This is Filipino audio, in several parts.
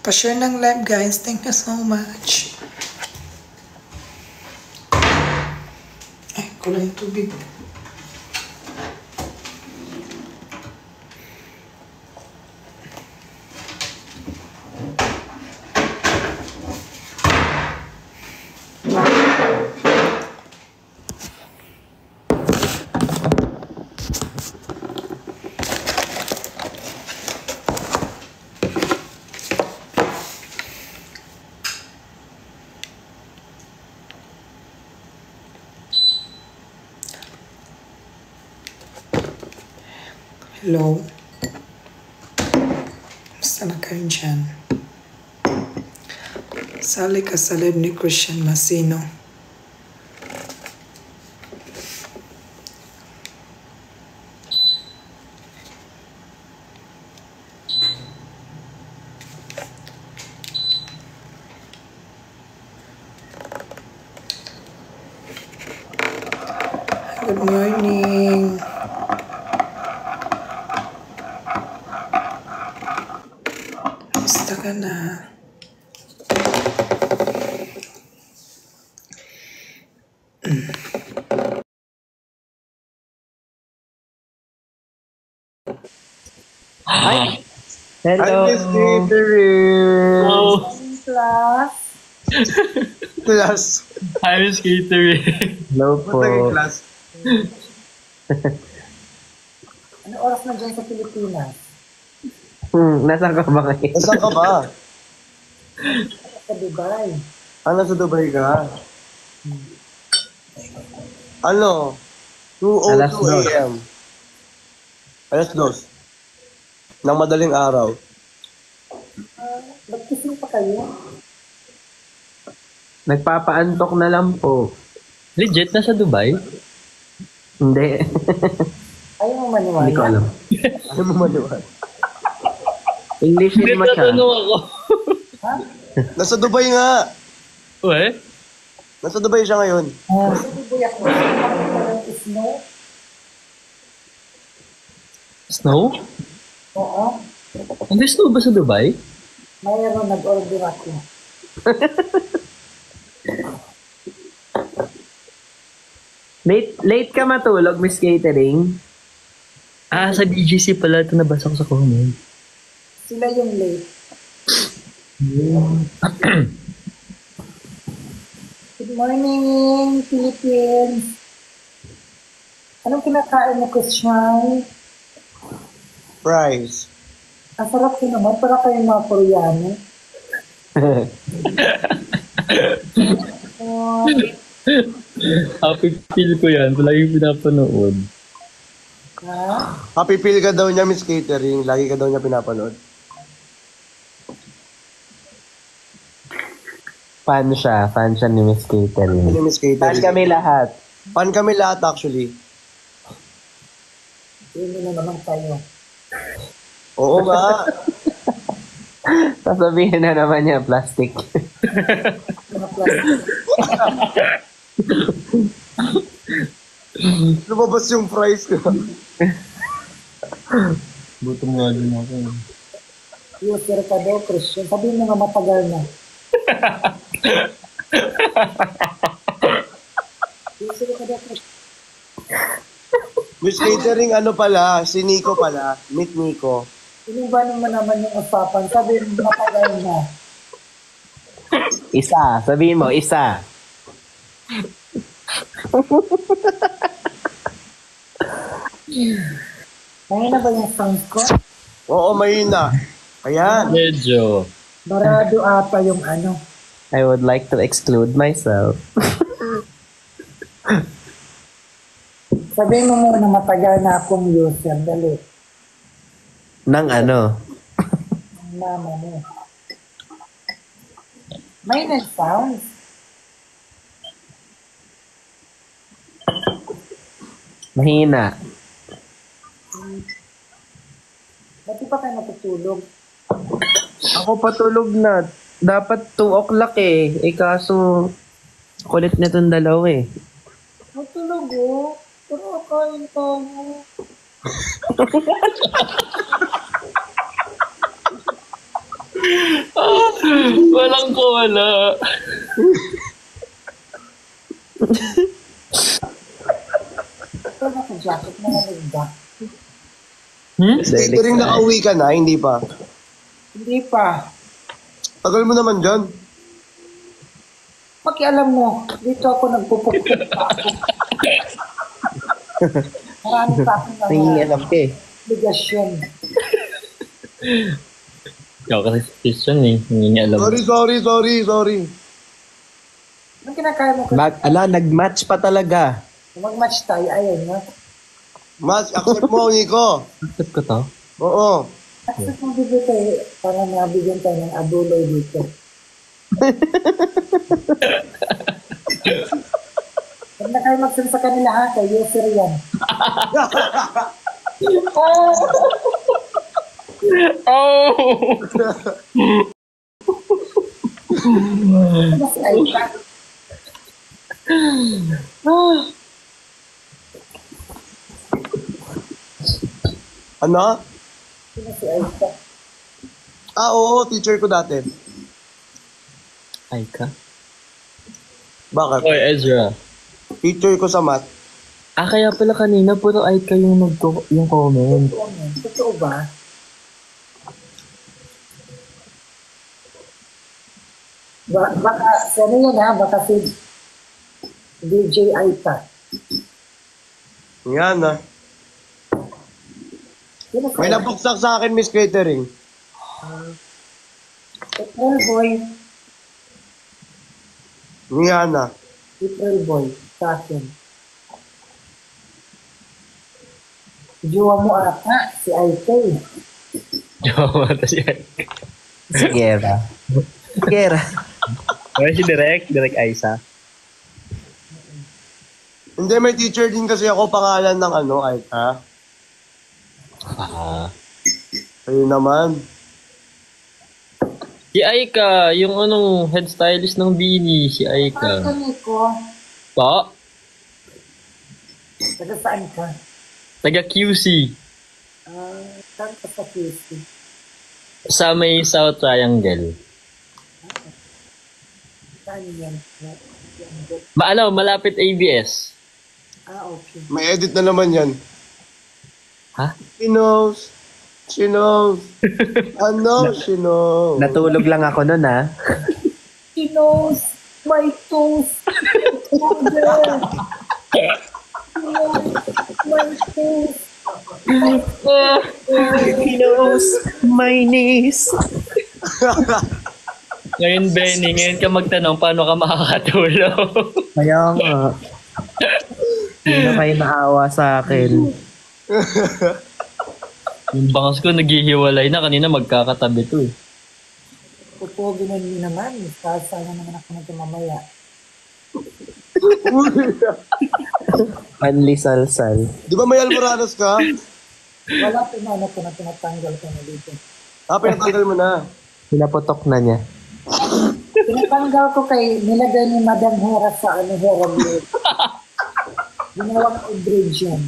Pa-share ng live guys. Thank you so much. Ay, kulang yung tubig. Hello? Basta na kayo dyan. Sali ka sa live ni Christian Masino. Good morning. Basta ka na. Hi. Hello. Hi, Miss Catering. Hello. Class. Class. Hi, Miss Catering. Hello po. Naging class. Ano oras na dyan sa Pilipinas? Nasaan ka ba ngayon? Nasaan ka ba? Sa Dubai. Nasa Dubai ka? Ano? Alas 2:02 a.m. Alas 2. Nang madaling araw. Magkising pa kayo? Nagpapaantok na lang po. Legit na sa Dubai? Hindi. Ayaw mo maniwala? Hindi ko alam. Ano mo maliwan? English din mo siya. Nagtatanong ako. Ha? Nasa Dubai nga. Uwe? Nasa Dubai siya ngayon. Susubuy ako. Parang snow? Snow? Oo. Hindi snow ba sa Dubai? Mayroon nag-order ako. Late ka matulog, Miss Catering? Ah, sa BGC pala. Ito nabasa ko sa comment. Sila yung late. Good morning, Philippines. Anong kinakain mo, Christian? Fries. Ang sarap din naman. Para kayong mga Koreano. Happy feel ko yan. Palagi pinapanood. Ha? Happy feel ka daw niya, Miss Catering. Lagi ka daw niya pinapanood. Fan siya ni Miss Catering. Ano, Miss Fan Catering? kami lahat. Fan kami lahat actually. Yun na naman kayo. Oo nga. Sasabihin na naman niya, plastic. Mga plastic. Lumabas yung fries ko. Gutom nga din ako. User ka daw, Christian. Sabihin mo nga matagal na. User ka daw, Christian. Miss Catering, ano pala? Si Nico pala. Meet Nico. Inubanin mo naman yung usapan. Sabihin mo matagal na. Isa. Sabihin mo, isa. Mahina ba yung sound ko? Oo, mahina. Ayan. Medyo. Barado ata yung ano. I would like to exclude myself. Sabihin mo muna matagal na akong user. Dali. Nang ano? Ang mama mo. Mahina yung sounds. Mahina. Ba't di pa kayo natutulog? Ako patulog na. dapat 2 o'clock eh. Eh kaso, kulit na itong dalawa eh. Matulog oh. Pero kain tayo. Walang wala. Ito naka-jacket na nalagda. Dito rin nakauwi ka na, hindi pa. Hindi pa. Tagal mo naman dyan. Pakialam mo, dito ako nagpupukpuk pa ako. Marami pa akong Nangingialam ka eh. obligasyon. Ikaw kasi Christian eh. Hindi niya alam. Sorry. Anong kinakaya mo? Nag-match pa talaga. Mag-match tayo, ayaw nga. Mas, accept mo, Nico. Accept ko to. Oo. Accept mo dito tayo, para nabigyan tayo ng aduloy dito. Huwag na kayo magsun sa kanila ha, kay user yan. Oh! Mas ay ka. Ano? Sino si Aika? Oo, teacher ko dati. Ay ka? Bakit? Oy, Ezra. Teacher ko sa math. Ah, kaya pala kanina puro ay ka yung yung comment. Totoo ba? Baka, sana yan ha, baka si DJ Aika. Yan na. Sino May si nabuksak sa akin, Miss Catering. April Boy? Yan na. April Boy, sa akin. Jowa mo ata, si Aika eh. Jawata siya. Si Gera. Gera. Ay, si Direk Aisa. Hindi, may teacher din kasi ako pangalan ng ano, Aika. Ah. Ayun naman. Si Aika, yung anong head stylist ng Bini, si Aika. Ano ko? Pa? Taga saan ka? Taga QC. Saan ka sa QC? Sa may South Triangle. Saan yan? Malapit ABS. Okay. May edit na naman yan. Ha? She knows. She knows. I know she knows. Natulog lang ako nun ah. He knows my toes. My toes. He knows my knees. Ngayon, Benny, ngayon ka magtanong paano ka makakatulog. Kaya nga. Hindi na kayo naawa sa akin. Yung bangas ko naghihiwalay na, kanina magkakatabi to eh. Pupoginan niyo naman. Sana naman ako nito mamaya. Manly salsal. Di ba may Almoranas ka? Wala pinano ko na tinatanggal ko na dito. Pinatanggal mo na. Pinaputok na niya. Tinatanggal ko kay nilagay ni Madam Hera sa Hera Blade. Ginawang bridge yan.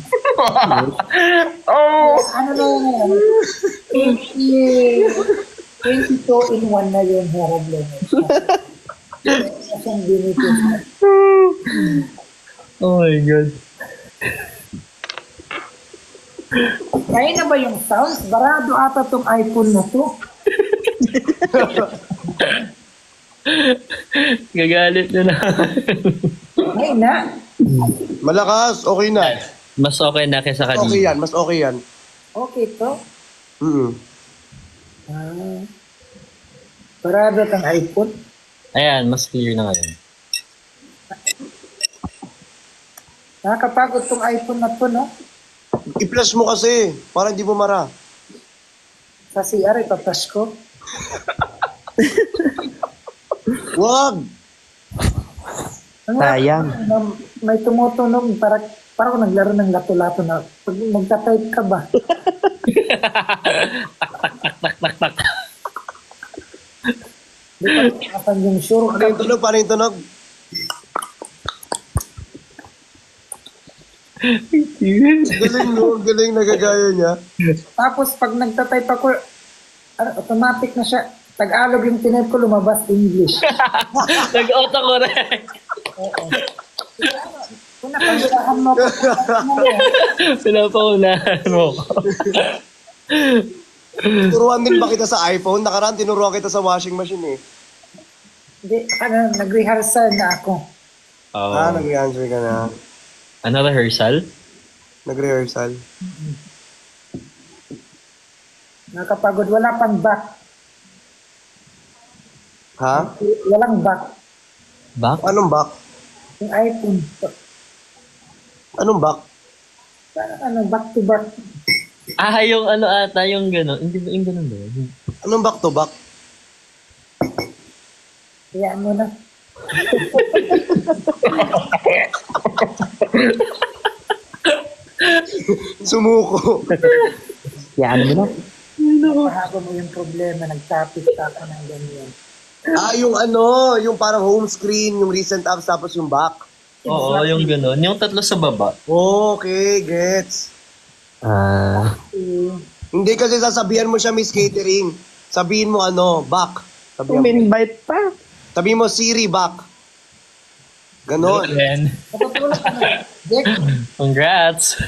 Ano na yun? 22 in 1 na yung Hera Blade. Siyang benefit. Oh my God. Kaya na ba yung sounds? Barado ata tong iPhone na to. Gagalit na na. Ay na. Malakas, okay na. Mas okay na kaysa kanina. Okay yan, mas okay yan. Okay to. Barado tang iPhone. Ayan, mas clear na ngayon. Nakakapagod tong iPhone na to, no? I-flash mo kasi, para hindi bumara. Sa CR, ipapas ko. Wag! Sayang. May tumutunog, parang naglaro ng lato-lato na. Pag magta-type ka ba? Di pa asan yung sure Paano yung tunog? Paano yung tunog? Galing no, galing nagagaya niya. Tapos pag nagtatype ako, automatic na siya. Tagalog yung tinype ko, lumabas English. Nag-autocorrect. Oo. Kung napansahan mo ko, Pinapaunahan mo ko. Turuan din ba kita sa iPhone? Nakaraan tinuruan kita sa washing machine eh. hindi, nag-rehearsal na ako. Nag-answer ka na. Ano, rehearsal? Nag-rehearsal. Nakapagod, wala pang back. Ha? Walang back. Back? Anong back? Yung iPhone. Anong back? Back to back. Yung ano ata, yung gano'n. Hindi ba yung gano'n ba? Anong back to back? Kayaan mo na. Sumuko. Yan mo na. Mahaba mo yung problema, nag-topic ako ng ganyan. Yung ano, yung parang home screen, yung recent apps, tapos yung back. Oo, yung gano'n. Yung tatlo sa baba. Okay, gets. Hindi kasi sasabihan mo siya, Miss Catering. Sabihin mo ano, back. Sabihin mo, Invite pa. sabihin mo Siri, back. Ganon. Then, Natutulog ka na. Dick, congrats!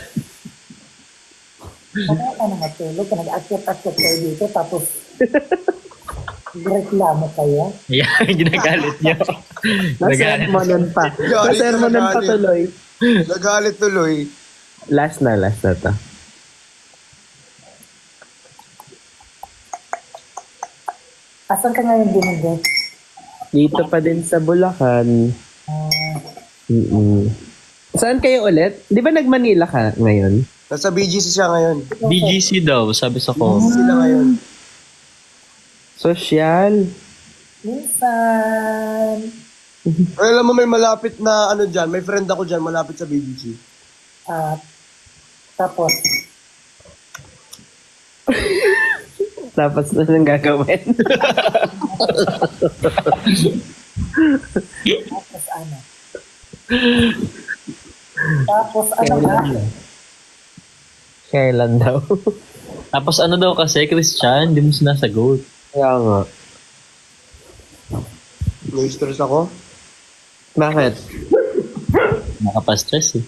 ano ka na natulog? Nag-akyat-akyat kayo dito, tapos reklamo kayo. Yan, ginagalit niyo. Ginagalit. Nasermonan pa. Galit Nasermonan na pa galit. tuloy. Nagalit tuloy. Last na to. Asan ka ngayon din, Dito pa din sa Bulacan. Saan kayo ulit? Di ba nag-Manila ka ngayon? Nasa BGC siya ngayon. BGC daw, sabi sa ko. Sila ngayon. Social. Minsan. Ay, alam mo, may malapit na ano dyan. May friend ako dyan, malapit sa BGC. Tapos, Tapos na nang gagawin. tapos ano? Tapos ano ba? Kailan daw? Tapos ano daw kasi, Christian, hindi mo sinasagot. Kaya nga. Nai-stress ako. Bakit? Nakapa-stress eh.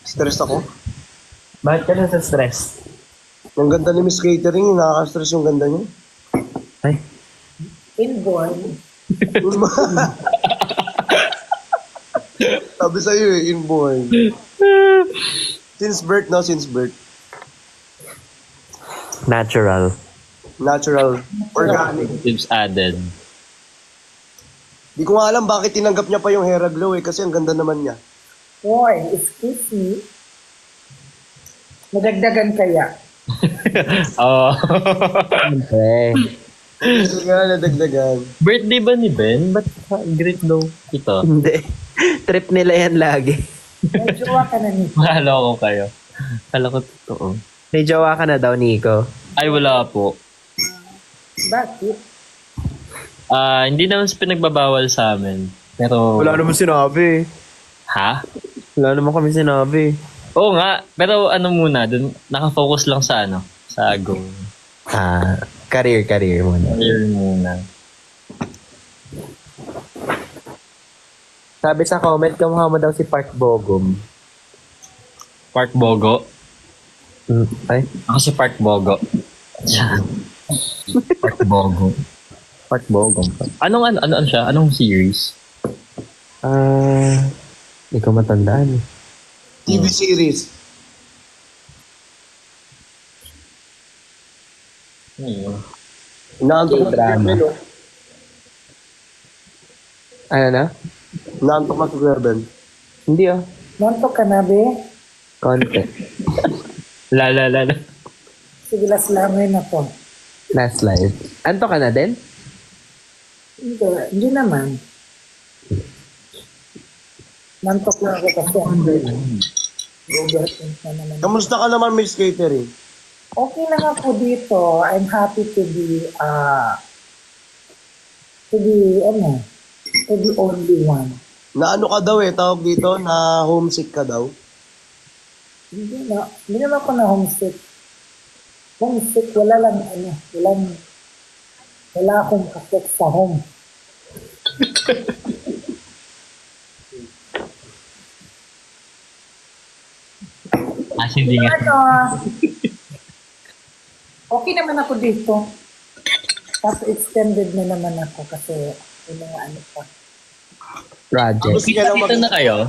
Stress ako. Bakit ka na sa stress? Ang ganda ni Miss Catering, nakaka-stress yung ganda niya. Ay. Inborn. Sabi sa'yo eh, inborn. Since birth, no? Since birth. Natural. Natural. Organic. Tips added. Di ko nga alam bakit tinanggap niya pa yung Hera Glow eh, kasi ang ganda naman niya. Boy, excuse me. Nadagdagan kaya? Oo. Siyempre. Kasi nga nadagdagan. Birthday ba ni Ben? Ba't great daw ito? Hindi. Trip nila yan lagi. May jowa ka na ni. Mahalo ko kayo. Kala ko totoo. May jowa ka na daw, Nico. Ay, wala po. Bakit? Hindi naman pinagbabawal sa amin. Pero... Wala naman sinabi. Ha? Wala naman kami sinabi. Oo nga. Pero ano muna, dun, nakafocus lang sa ano? Sa go. Career muna. Career muna. Sabi sa comment, kamukha mo daw si Park Bogum. Park Bogo. Ay? Ako si Park Bogo. Park Bogo. Park Bogum. Ano siya? Anong series? Hindi ko matandaan. TV series. Inaantok na si Drama. Gerben, oh. Ano na? Inaantok na si Gerben. Hindi Monto ka na, be? Konti. La. Sige, last langoy na po. Last live. Anto ka na din? Hindi naman. Nantok lang ako kasi overthink na naman. Kamusta ka naman, Miss Catering? Okay lang ako dito. I'm happy to be to be only one. Na ano ka daw tawag dito, na homesick ka daw. Hindi naman ako na homesick. Homesick, wala akong kasek sa home. Hindi nga. Okay naman ako dito. Tapos extended na naman ako kasi yung mga ano pa. Project. Kita na kayo?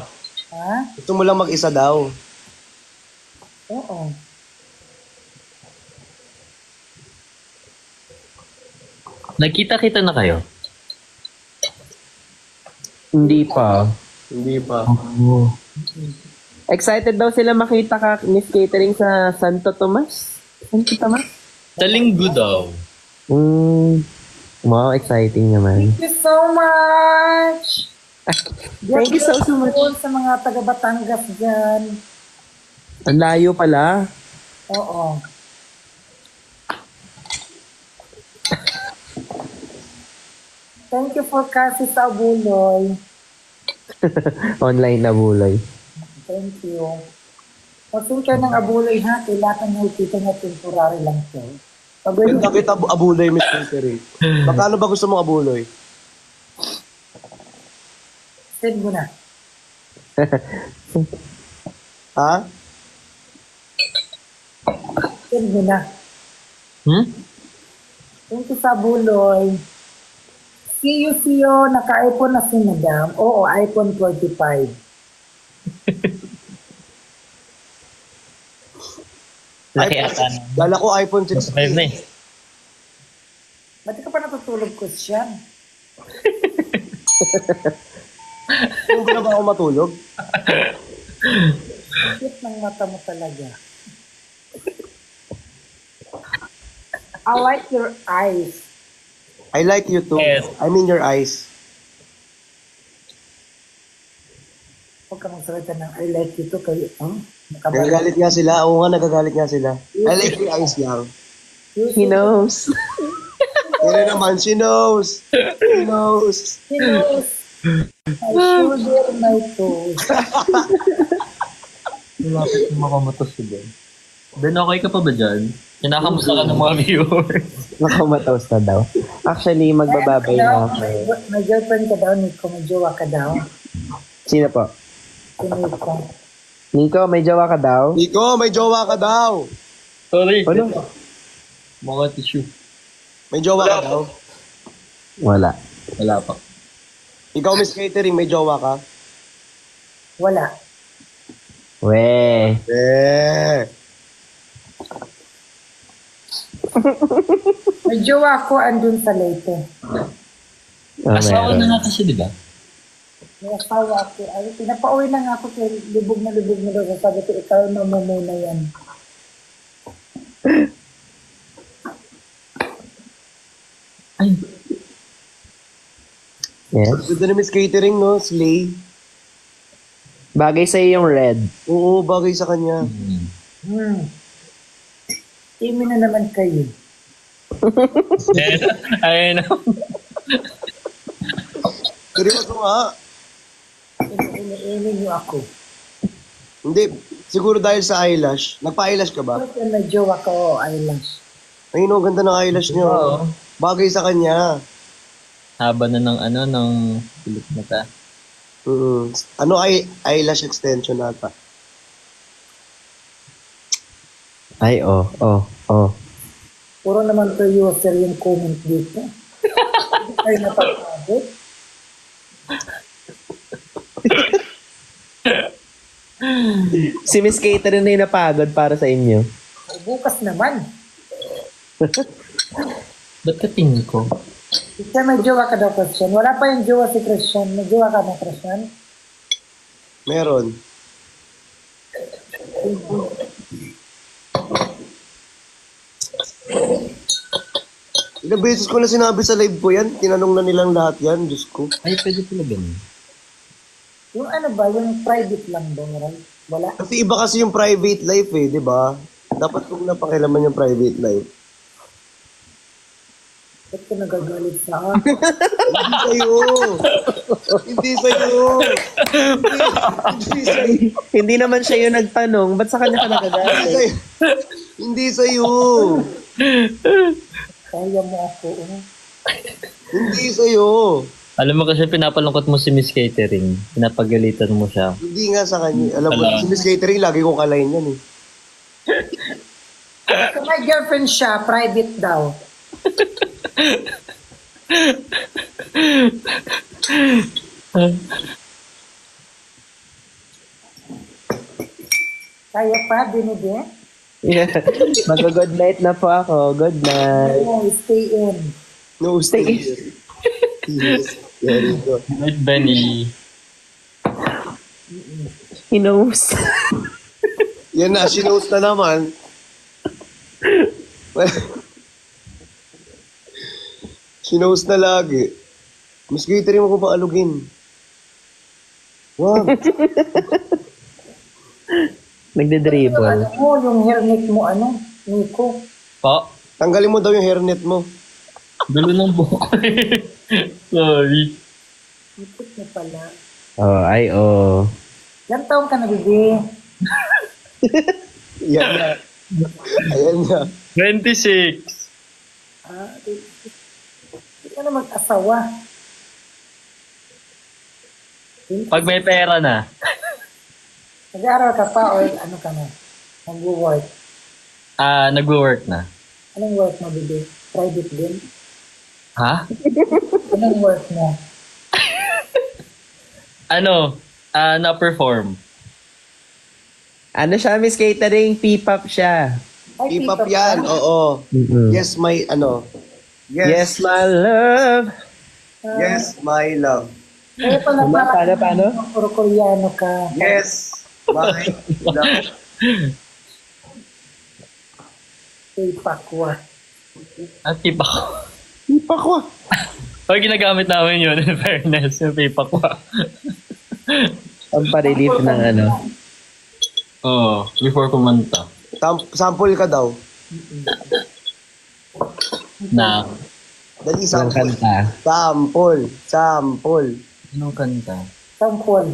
Ha? Gusto mo lang mag-isa daw. Oo. Nagkita-kita na kayo? Hindi pa. Hindi pa. Oh. Excited daw sila makita ka, Miss Catering, sa Santo Tomas? Santo Tomas? Sa linggo daw. Wow, exciting naman. Thank you so much! Thank you so much. Sa mga taga-Batangas dyan. Ang layo pala. Oo. Thank you for kasi sa Abuloy. Online na buloy. Thank you. Pagsin kayo ng Abuloy ha, kailangan nyo kita na temporary lang siya. Ganda kita abuloy, Miss Catering. Magkano ba gusto mong abuloy? Send mo na. Ha? Send mo na. Thank you sa Abuloy. See you. Naka-iPhone na si Madam. Oo, iPhone 25. Laki ata na. Dala ko iPhone 16. 5 na eh. Ba't ka pa natutulog ko siya? Kung na ba ako matulog? Cute ng mata mo talaga. I like your eyes. I like you too. Yes. I mean your eyes. Huwag ka magsalita ng I like you too kayo. Nagagalit nga sila. Oo nga, nagagalit nga sila. I like your eyes lang. He knows. Pero naman, she knows. She knows. He knows. My shoulder, my toes. Malapit na makamatos si Ben. Ben, okay ka pa ba dyan? Kinakamusta ka ng mga viewers? Nakamatos na daw. Actually, magbababay na ako. May girlfriend ka daw, Nico. May jowa ka daw. Sino po? Si Nico. Nico, may jowa ka daw? Nico, may jowa ka daw. Sorry. Ano? Mga tissue. May jowa ka daw. Wala. Wala pa. Ikaw, Miss Catering, may jowa ka? Wala. Weh. May jowa ko andun sa Leyte. Asawa meron. na nga kasi, di ba? May asawa ako. Ay, pinapauwi na nga ako kay libog na daw. Sabi ko, ikaw na muna yan. Ay, Yes. Ganda na Miss Catering, no? Slay. Bagay sa'yo yung red. Oo, bagay sa kanya. Imi na naman kayo. ayun na. Seryoso nga. Imi niyo ako. Hindi, siguro dahil sa eyelash. Nagpa-eyelash ka ba? Bakit may jowa ko eyelash? Ayun, ang ganda ng eyelash niyo. Oo. Bagay sa kanya. Haba na ng pilit mata. Ano ay eyelash extension nata? Ay, oh. Puro naman to user yung comment dito. Ay, napapagod. Si Miss Catering na yung napagod para sa inyo. Bukas naman. Ba't ka tingin ko? Kasi may jowa ka daw, Christian. Wala pa yung jowa si Christian. May jowa ka na, Christian. Meron. Ilang beses ko na sinabi sa live ko yan. Tinanong na nilang lahat yan. Diyos ko. Ay, pwede pala ganun. Yung ano ba, yung private lang ba, right? Wala? Kasi iba kasi yung private life di ba? Dapat kung napakilaman yung private life. Ba't ka nagagalit sa akin? Hindi sa'yo. Hindi sa'yo. Hindi sa'yo. Hindi naman siya yung nagtanong. Ba't sa kanya ka Hindi nagagalit? sa'yo. Hindi sa'yo. Kaya mo ako. Hindi sa'yo. Alam mo kasi pinapalungkot mo si Miss Catering. Pinapagalitan mo siya. Hindi nga sa kanya. Alam mo, Wala. si Miss Catering, lagi ko kalain yan eh. Kung may girlfriend siya, private daw. Kaya pa, dinidi? Yeah. Mag-good night na po ako. Good night. Oo, stay in. No, stay here. Yes. Very good. Good, Benny. He knows. Yan na, sinost na naman. Sinost na lagi. Mas catering mo ko pa alugin. Wow. Nagde-dribble. Ano mo, yung hairnet mo, ano, Nico? Po, Tanggalin mo daw yung hairnet mo. gulo ng buhok. Sorry. Ipot mo pala. Oh, ay, oh. Ilang taong ka na, bibi? Yan na. Ayan na. 26. Hindi ka na mag-asawa. Pag may pera na. Nag-aaral ka pa or ano ka na? Nag-work. Nag-work na. Anong work mo, bibi? Private din? Ha? Anong work mo? Na-perform. Ano siya, Miss Catering? P-pop siya. Ay, Keep up tita yan, pa. oo. Mm-mm. Yes, my, ano. Yes, my love. Yes, my love. Kaya pala Paano? Puro Koreano ka. Yes, my love. Kay Pakwa. At tipa ko. P-pop ko. Pag ginagamit namin yun, in fairness, yung pipa ko. Ang pa-relief ng ano. Oo, before kumanta. Sample ka daw. Na, Dali, Ng sample. kanta. Sample. Sample. anong kanta? Sampol.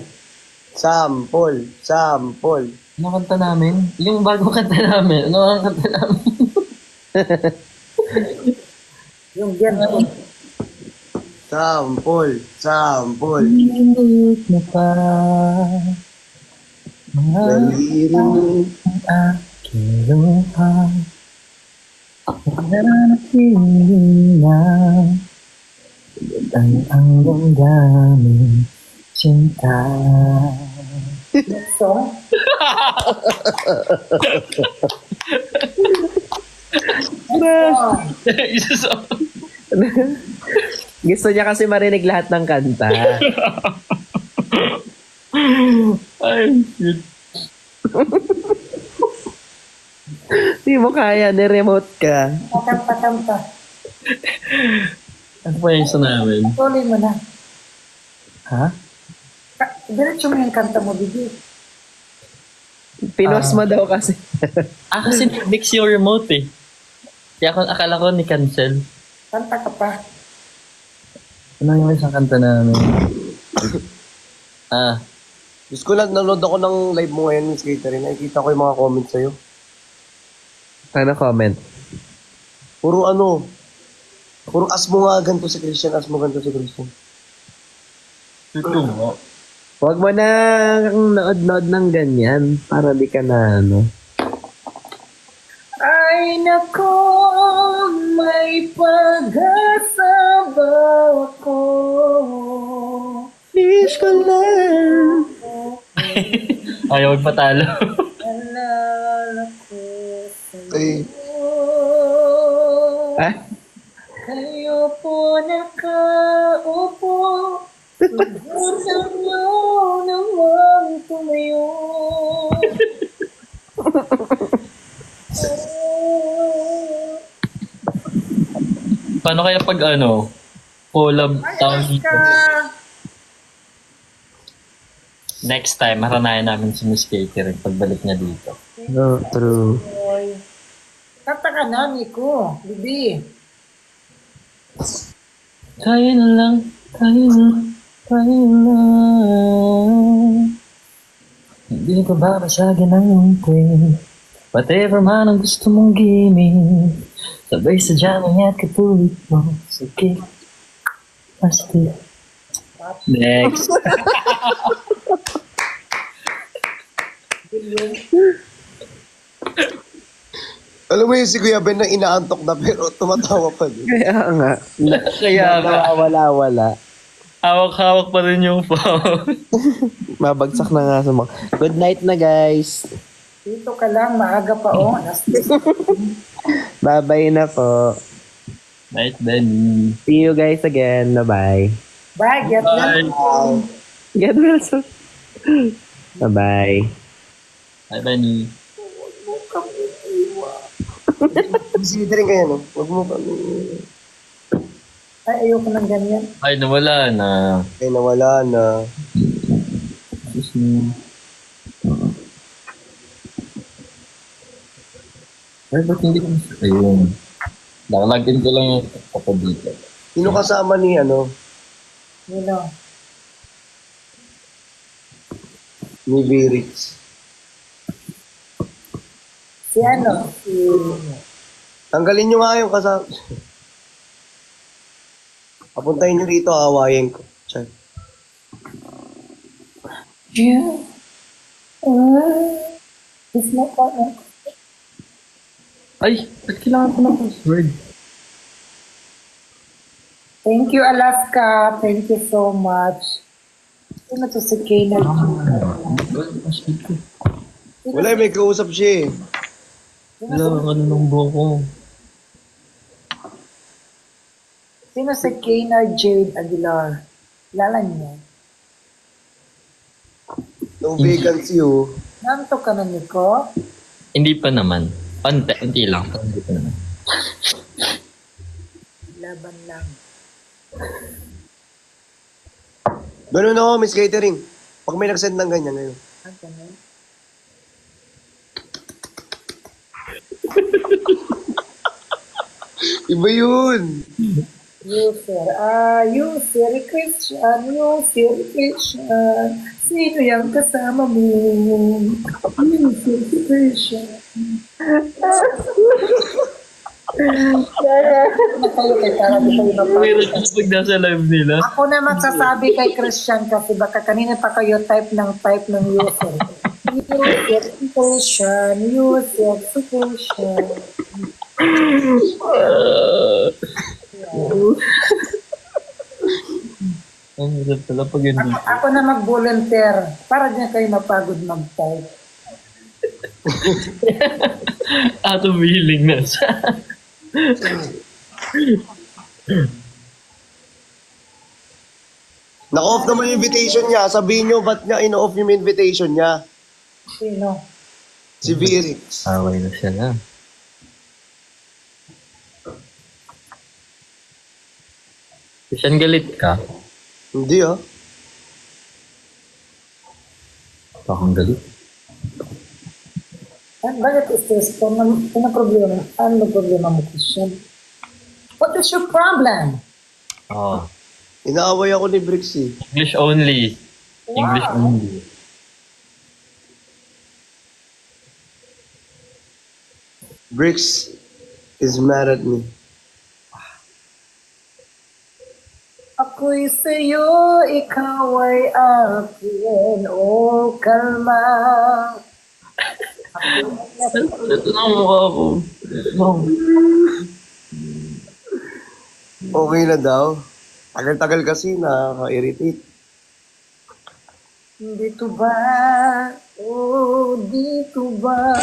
Sample. Sample. Anong kanta namin? Yung bagong kanta namin. Ano ang kanta namin? Yung ganun. Sample. Sample. Pinulit mo pa mga Daliri mo. aking luha. Nananatili na ang damdaming cinta. So, Isa sa... Gusto niya kasi marinig lahat ng kanta. Ay, shit. Di mo kaya, ni-remote ka. patampa-tampa. Ano pa yung isa namin? Tuloy mo na. Ha? Diretso mo yung kanta mo, Bibi. Pinos mo daw kasi. Kasi mix yung remote eh. Kaya akala ko ni-cancel. Kanta ka pa. Ano yung isang kanta namin? Diyos ko, nanonood ako ng live mo ngayon, Miss Catherine. Nakikita ko yung mga comments sa'yo. Ano comment? Puro ano, puro as mo nga ganito si Christian, as mo ganito si Christian. Ito mo. Huwag mo na nood-nood ng ganyan para di ka na ano. Ay, nako, may pag-asa ba ako? Wish ko lang. Ayaw magpatalo. Alala ko Ay, Ah, kayo po nakaupo. Subukan nyo namang tumayo. Paano kaya pag collab tawag dito? Next time, maranayan namin si Miss Catering pagbalik niya dito. no, true. Kanta ka na, Nico. Bibi. Kaya na lang, kaya na, kaya na. Hindi ko babasagin ang ungkwi. Whatever man ang gusto mong gimik. Sabay sa jamming at katulit mo. Sige, pasti. Next. Alam mo yun si Kuya Ben na inaantok na pero tumatawa pa din. Kaya nga. Kaya ka, Wala. hawak-hawak pa rin yung phone. Mabagsak na nga sa mga. Good night na, guys. Dito ka lang, maaga pa oh. Bye-bye na po. Night, Benny. See you guys again. Bye-bye. Bye, get Bye. well. Get well soon. Bye-bye. Bye, Benny. Considering kayo, no? Huwag mo kami. Ay, ayoko ng ganyan. Ay, nawala na. Ay, nawala na. Ay, ba't hindi ko ayun. Nakalagin ko lang yung kapag dito. Sino kasama ni, ano, Nino. ni Virix? Si ano? Si... Tanggalin nyo nga yung kasama. Papuntahin nyo rito, awayin ko. Chay. Yeah. It's not partner. Ay, ba't kailangan ko ng password? Thank you, Alaska. Thank you so much. Sino to si Kayla? Password ko. Wala, may kausap siya eh. Wala, ano ng buho ko. Sino si Kayla Jade Aguilar? Kilala niya. No vacancy, oh. Nanto ka na, Nico? Hindi pa naman. Unti lang. Hindi pa naman. Laban lang. Ganun ako, Miss Catering. Pag may nag-send ng ganyan ngayon. Ah, ganun. Iba yun. You, sir. You, sir Christian. You, sir Christian. Sino yung kasama mo? You, sir Christian. Kayo kay para di kayo Meron mapapagod. ko pag nasa live nila. Ako na magsasabi kay Christian kasi baka kanina pa kayo type ng user. User Christian, user Christian. Ang hirap pala pag hindi. Ako na mag-volunteer para di kayo mapagod mag-type. Out of willingness. Naka-off naman yung invitation niya. Sabihin nyo, ba't niya in-off yung invitation niya? Sino? Si Virix. Away na siya na. Siyan galit ka? Hindi, ah. Bakang galit. Bakit stress ko? Ano problema? Ano problema mo, Christian? What is your problem? Oh. Inaaway ako ni Brix, eh. English only. English only. Brix is mad at me. Ako'y sa'yo, ikaw ay akin, o kalma. Ito na ang mukha ko. Okay na daw. Tagal-tagal kasi, nakaka-irritate. Dito ba? Oh, dito ba?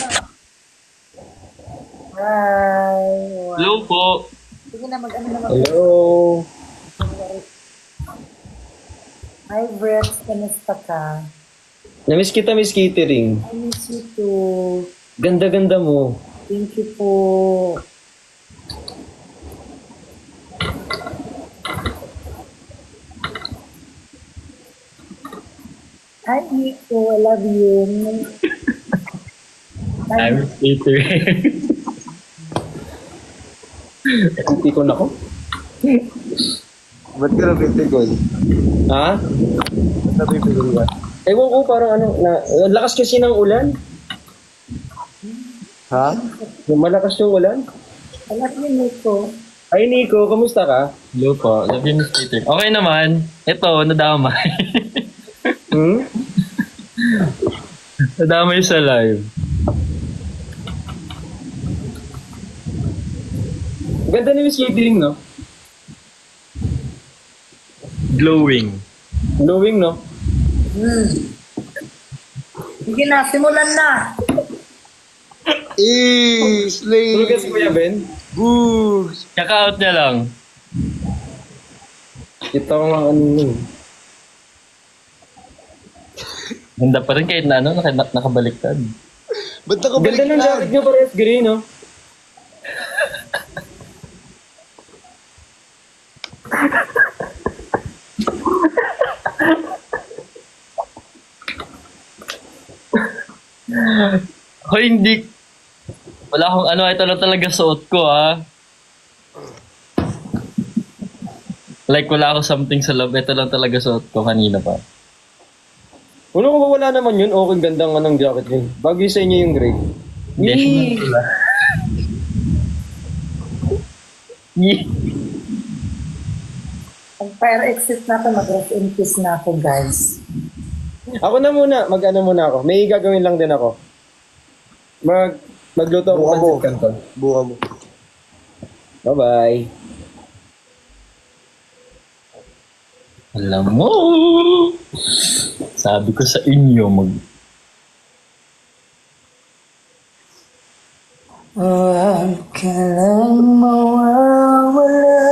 Ay, wow. Hello po. Sige na, mag-ano na Hello. Hi, Brex. Kamusta ka? Namiss kita, Miss Catering. I miss you too. Ganda-ganda mo. Thank you po. Hi, Nico. I love you. I'm Peter. Hindi ko na ko. Ba't ka napipigol? Ha? Ba't napipigol ka? Ewan ko, parang lakas kasi ng ulan. Ha? Malakas yung ulan. Anak ni Nico. Ay, Nico, kamusta ka? Hello po, love you, Miss Peter. Okay naman. Ito, nadamay. Nadamay sa live. Ganda ni Miss Caitlyn, no? Glowing. Glowing, no? Sige na, simulan na. Slay! Tulugan si Kuya Ben. Boosh! Kaka-out niya lang. Kita ko nga kanina. Ganda pa rin kahit na nakabaliktad. Ba't nakabalik Ganda ng jacket niyo parehas green, no? Hoy, hindi. Wala akong ano, ito lang talaga suot ko, ha. Like, wala ako something sa love. Ito lang talaga suot ko kanina pa. Wala ko wala naman yun. Okay, ganda nga ng jacket niyo. Bagay sa inyo yung gray. Hindi. Ang fire exit na ako, mag-rest in peace na ako, guys. Ako na muna. Mag-ano muna ako. May gagawin lang din ako. Magluto ako Buka mo. pancit canton. Buka mo. Bye-bye. Alam mo, sabi ko sa inyo, Huwag ka lang mawawala.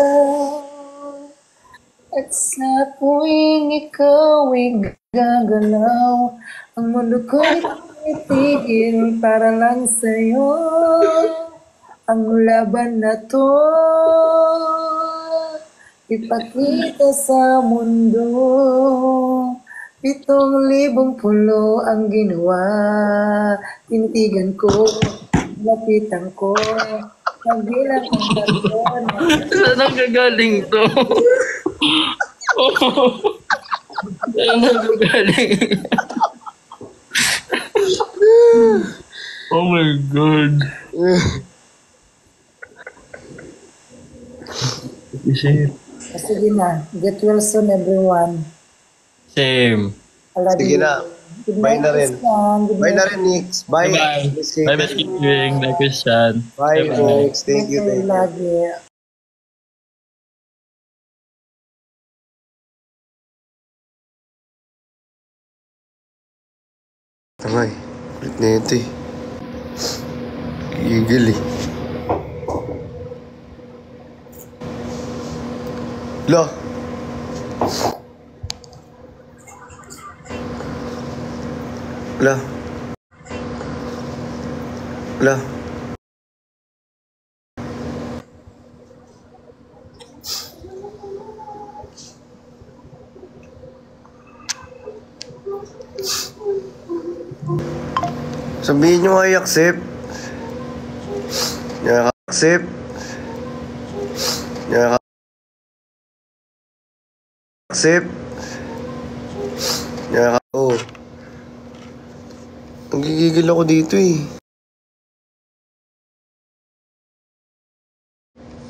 At sa tuwing ikaw ay gagalaw, ang mundo ko'y titigil para lang sa'yo. Ang laban na to, ipakita sa mundo. 7,000 pulo ang ginawa. Tinitigan ko, lapitan ko. Pagbilang ang tatlo na saan ang gagaling to? Saan ang gagaling? Oh my God. Shit. Sige na. Get well soon, everyone. Same. I love Sige you. na. Good Bye night, na rin. Christian. Good Bye na night. rin, Nix. Bye. Bye-bye. Miss Bye, Kate. Miss King. Bye, Christian. Bye, Bye-bye. Nix. Thank you, I thank you. love you. Tangay. Kulit na ito eh. Gigil eh. La. La. La. Sabihin nyo nga i-accept. I-accept. I-accept. Oh. Nagigigil ako dito eh.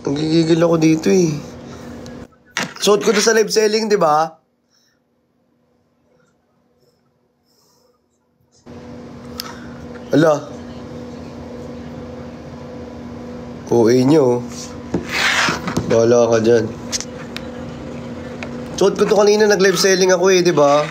Nagigigil ako dito eh. Suot ko na sa live selling, di ba? Ala. OA nyo. Bahala ka dyan. Suot ko to kanina, nag-live selling ako eh, di ba?